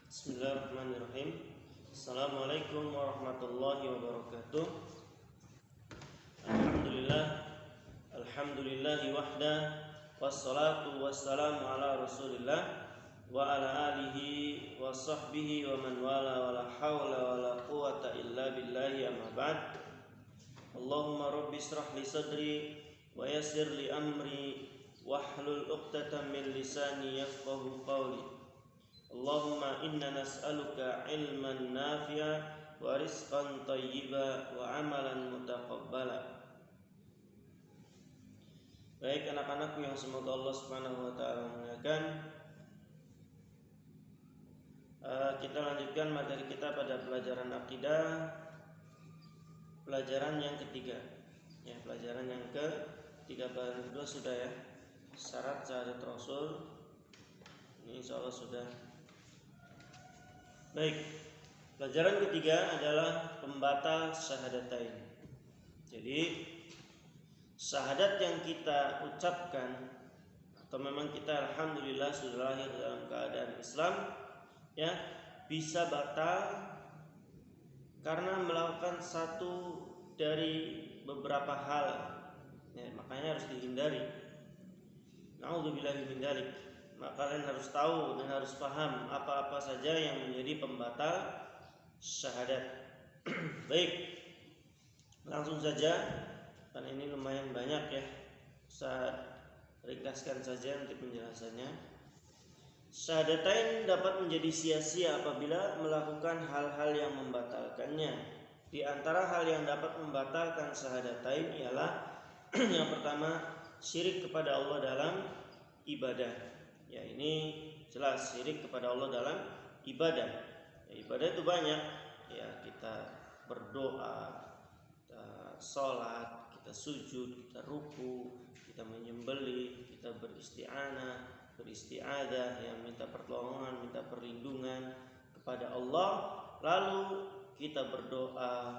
Bismillahirrahmanirrahim. Assalamualaikum warahmatullahi wabarakatuh. Alhamdulillah, alhamdulillahi wahda, wassalatu wassalamu ala rasulillah wa ala alihi wa sahbihi wa man wala wa la hawla wa la quwata illa billahi amma ba'd. Allahumma rabbi israh li sadri wa yassir li amri wahlul 'uqdatam min lisani yafqahu qawli. Allahumma inna nas'aluka ilman nafi'a wa rizqan thayyiba wa amalan mutaqabbala. Baik anak-anakku yang semoga Allah Subhanahu wa taala muliakan, kita lanjutkan materi kita pada pelajaran akidah, pelajaran yang ketiga. Ya, pelajaran yang ketiga, pelajaran kedua sudah ya. Syarat syahadat Rasul ini insyaallah sudah. Baik, pelajaran ketiga adalah pembatal syahadatain. Jadi syahadat yang kita ucapkan atau memang kita alhamdulillah sudah lahir dalam keadaan Islam, ya, bisa batal karena melakukan satu dari beberapa hal. Ya, makanya harus dihindari. Na'udzubillahi min dzalik. Maka kalian harus tahu dan harus paham apa-apa saja yang menjadi pembatal syahadat. Baik, langsung saja karena ini lumayan banyak ya. Saya ringkaskan saja untuk penjelasannya. Syahadatain dapat menjadi sia-sia apabila melakukan hal-hal yang membatalkannya. Di antara hal yang dapat membatalkan syahadatain ialah yang pertama, syirik kepada Allah dalam ibadah. Ya, ini jelas syirik kepada Allah dalam ibadah. Ya, ibadah itu banyak. Ya, kita berdoa, kita sholat, kita sujud, kita ruku, kita menyembelih, kita beristi'adah, yang minta pertolongan, minta perlindungan kepada Allah. Lalu kita berdoa,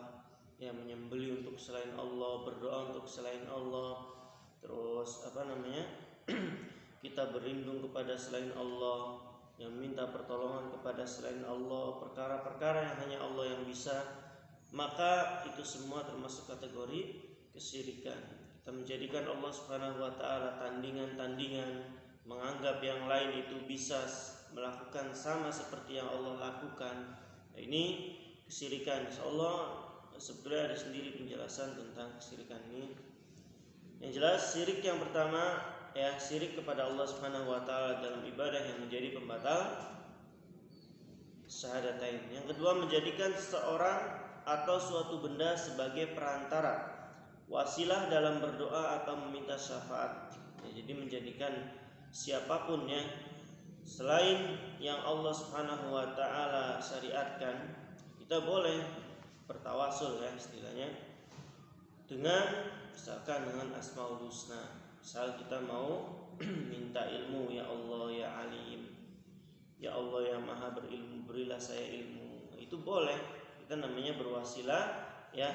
yang menyembelih untuk selain Allah, berdoa untuk selain Allah. Terus kita berlindung kepada selain Allah, yang minta pertolongan kepada selain Allah, perkara-perkara yang hanya Allah yang bisa, maka itu semua termasuk kategori kesyirikan. Kita menjadikan Allah Subhanahu wa taala tandingan-tandingan, menganggap yang lain itu bisa melakukan sama seperti yang Allah lakukan. Nah, ini kesyirikan. Insyaallah sebetulnya ada sendiri penjelasan tentang kesyirikan ini. Yang jelas syirik yang pertama, ya, syirik kepada Allah Subhanahu wa taala dalam ibadah yang menjadi pembatal syahadatain. Yang kedua, menjadikan seseorang atau suatu benda sebagai perantara, wasilah dalam berdoa atau meminta syafaat. Ya, jadi menjadikan siapapun ya selain yang Allah Subhanahu wa taala syariatkan, kita boleh bertawasul ya istilahnya dengan misalkan dengan Asmaul Husna. Misal kita mau minta ilmu, ya Allah ya Alim, ya Allah yang Maha berilmu, berilah saya ilmu. Itu boleh. Kita namanya berwasilah ya,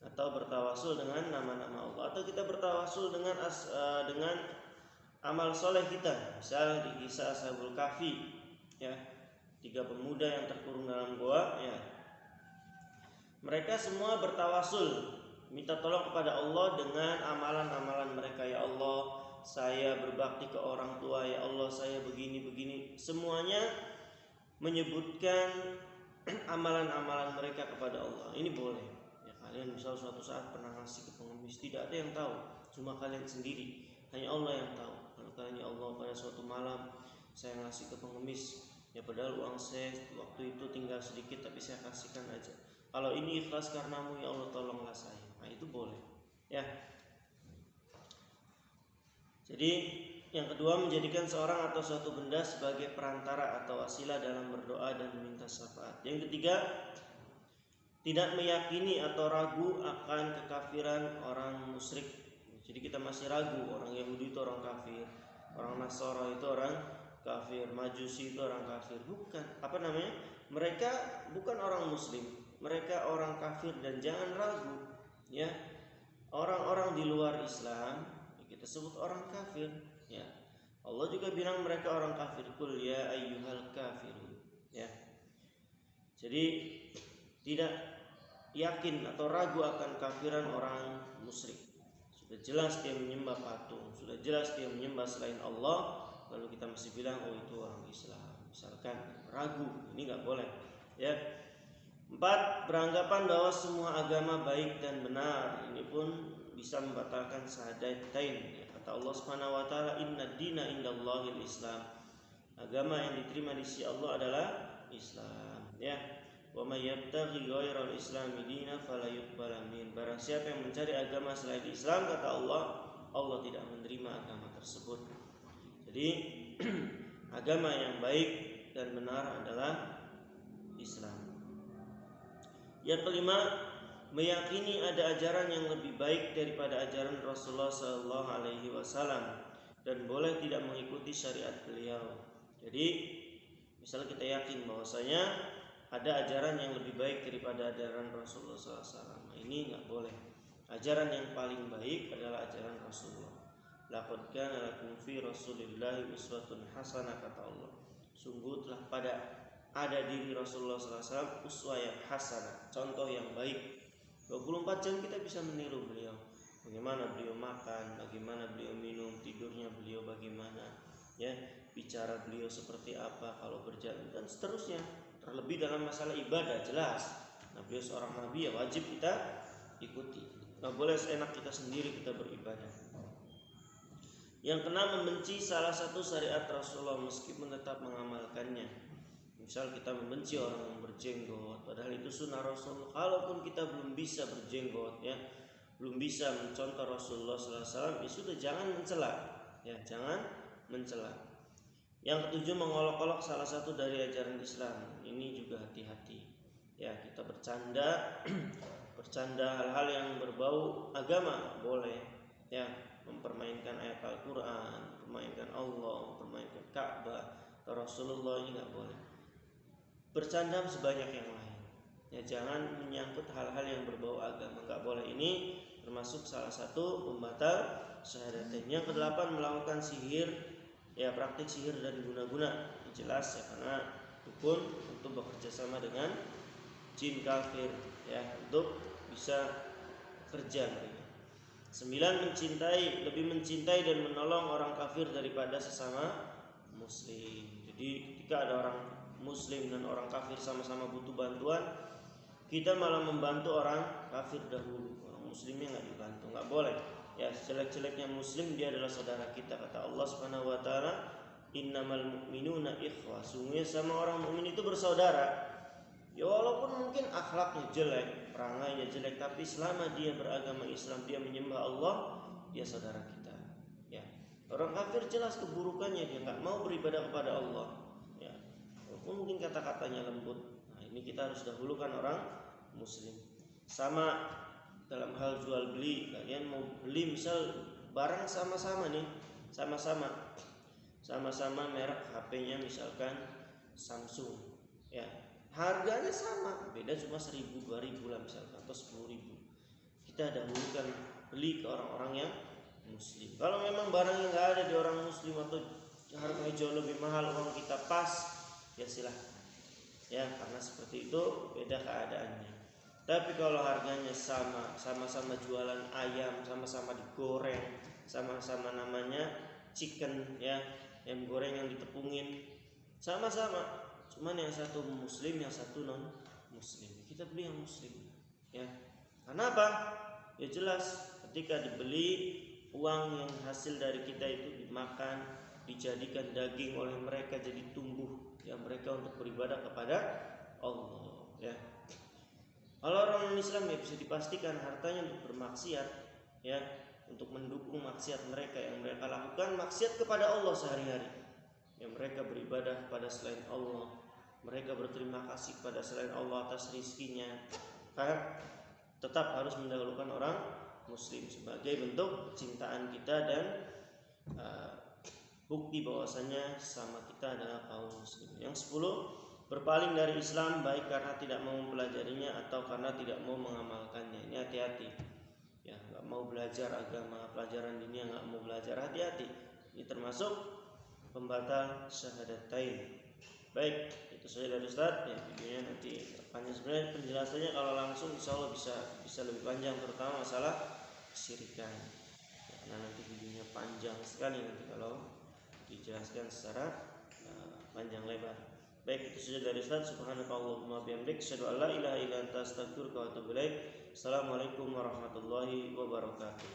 atau bertawasul dengan nama-nama Allah, atau kita bertawasul dengan amal soleh kita. Misal di kisah Ashabul Kahfi ya, 3 pemuda yang terkurung dalam goa ya. Mereka semua bertawasul, minta tolong kepada Allah dengan amalan-amalan mereka. Ya Allah, saya berbakti ke orang tua. Ya Allah, saya begini-begini. Semuanya menyebutkan amalan-amalan mereka kepada Allah. Ini boleh. Ya, kalian misal suatu saat pernah ngasih ke pengemis, tidak ada yang tahu, cuma kalian sendiri. Hanya Allah yang tahu. Kalau kalian, ya Allah, pada suatu malam saya ngasih ke pengemis, ya padahal uang saya waktu itu tinggal sedikit, tapi saya kasihkan aja. Kalau ini ikhlas karenamu, ya Allah, tolonglah saya. Nah, itu boleh ya. Jadi yang kedua, menjadikan seorang atau suatu benda sebagai perantara atau wasilah dalam berdoa dan meminta syafaat. Yang ketiga, tidak meyakini atau ragu akan kekafiran orang musyrik. Jadi kita masih ragu orang Yahudi itu orang kafir, orang Nasara itu orang kafir, Majusi itu orang kafir. Bukan, mereka bukan orang muslim, mereka orang kafir. Dan jangan ragu ya, orang-orang di luar Islam kita sebut orang kafir ya. Allah juga bilang mereka orang kafir. Qul ya ayyuhal kafirun ya. Jadi tidak yakin atau ragu akan kafiran orang musyrik. Sudah jelas dia menyembah patung, sudah jelas dia menyembah selain Allah, lalu kita masih bilang oh itu orang Islam. Misalkan ragu, ini nggak boleh. Ya. 4. Beranggapan bahwa semua agama baik dan benar. Ini pun bisa membatalkan syahadatain. Ya, kata Allah Subhanahu wa taala, "Inna dina indallahil Islam." Agama yang diterima di sisi Allah adalah Islam. Ya. Wa may yabtaghi ghairal islami dinan fala yuqbal min. Barang siapa yang mencari agama selain Islam, kata Allah, Allah tidak menerima agama tersebut. Jadi agama yang baik dan benar adalah Islam. Yang kelima, meyakini ada ajaran yang lebih baik daripada ajaran Rasulullah SAW dan boleh tidak mengikuti syariat beliau. Jadi, misalnya kita yakin bahwasanya ada ajaran yang lebih baik daripada ajaran Rasulullah SAW. Ini nggak boleh. Ajaran yang paling baik adalah ajaran Rasulullah. Laqad kana lakum fi Rasulillahi uswatun hasanah, kata Allah. Sungguh telah ada diri Rasulullah SAW uswah yang hasanah, contoh yang baik. 24 jam kita bisa meniru beliau. Bagaimana beliau makan, bagaimana beliau minum, tidurnya beliau bagaimana, ya, bicara beliau seperti apa kalau berjalan dan seterusnya. Terlebih dalam masalah ibadah jelas. Nah, beliau seorang nabi, ya wajib kita ikuti. Nggak boleh seenak kita sendiri kita beribadah. Yang keenam, membenci salah satu syariat Rasulullah meskipun tetap mengamalkannya. Misal kita membenci orang yang berjenggot, padahal itu sunnah Rasul. Kalaupun kita belum bisa berjenggot, ya, belum bisa mencontoh Rasulullah SAW, ya sudah jangan mencela, ya jangan mencela. Yang ketujuh, mengolok-olok salah satu dari ajaran Islam. Ini juga hati-hati. Ya, kita bercanda, bercanda hal-hal yang berbau agama boleh. Ya, mempermainkan ayat Al-Quran, mempermainkan Allah, mempermainkan Ka'bah atau Rasulullah, ini nggak boleh. Bercanda sebanyak yang lain. Ya, jangan menyangkut hal-hal yang berbau agama, nggak boleh. Ini termasuk salah satu pembatal syahadatain. Yang kedelapan, melakukan sihir, ya praktik sihir dan guna-guna. Jelas ya, karena dukun untuk bekerja sama dengan jin kafir, ya, untuk bisa kerja. 9, lebih mencintai dan menolong orang kafir daripada sesama muslim. Jadi ketika ada orang muslim dan orang kafir sama-sama butuh bantuan, kita malah membantu orang kafir dahulu, orang muslimnya nggak dibantu. Nggak boleh. Ya, jelek-jeleknya muslim dia adalah saudara kita, kata Allah Subhanahu wa taala, innamal mu'minuna ikhwah. Sungguhnya sama orang mukmin itu bersaudara. Ya walaupun mungkin akhlaknya jelek, perangainya jelek, tapi selama dia beragama Islam, dia menyembah Allah, dia saudara kita. Ya. Orang kafir jelas keburukannya, dia nggak mau beribadah kepada Allah. Ya. Walaupun mungkin kata-katanya lembut. Nah, ini kita harus dahulukan orang muslim. Sama dalam hal jual beli, kalian mau beli misal barang sama-sama nih, sama-sama merek HP-nya misalkan Samsung, ya. Harganya sama, beda cuma 1.000, 2.000 lah misalkan, atau 10.000. Kita dahulukan beli ke orang-orang yang muslim. Kalau memang barang yang nggak ada di orang muslim atau harganya jauh lebih mahal, uang kita pas, ya silahkan. Ya, karena seperti itu beda keadaannya. Tapi kalau harganya sama-sama jualan ayam, sama-sama digoreng, sama-sama namanya chicken, ya, yang goreng yang ditepungin, sama-sama. Cuman yang satu muslim, yang satu non muslim. Kita beli yang muslim, ya. Kenapa? Ya jelas, ketika dibeli, uang yang hasil dari kita itu dimakan, dijadikan daging oleh mereka, jadi tumbuh, ya, mereka untuk beribadah kepada Allah, ya. Kalau orang Islam, ya bisa dipastikan hartanya untuk bermaksiat, ya, untuk mendukung maksiat mereka yang mereka lakukan, maksiat kepada Allah sehari-hari. Ya, mereka beribadah kepada selain Allah, mereka berterima kasih kepada selain Allah atas rizkinya. Karena tetap harus mendahulukan orang muslim sebagai bentuk kecintaan kita dan bukti bahwasanya sama kita adalah kaum muslim. Yang 10, berpaling dari Islam baik karena tidak mau mempelajarinya atau karena tidak mau mengamalkannya. Ini hati-hati. Ya, nggak mau belajar agama, pelajaran dunia nggak mau belajar, hati-hati. Ini termasuk pembatal syahadatain. Baik, itu itu saja dari Ustaz. Ya, videonya nanti panjang, sebenarnya penjelasannya kalau langsung insya Allah bisa lebih panjang, terutama masalah kesyirikan ya, karena nanti videonya panjang sekali nanti kalau dijelaskan secara panjang lebar. Baik, itu saja dari Ustaz. Subhanakallahumma bihamdik, asyhadu an la ilaha illa anta, astaghfiruka wa atubu ilaik. Assalamualaikum warahmatullahi wabarakatuh.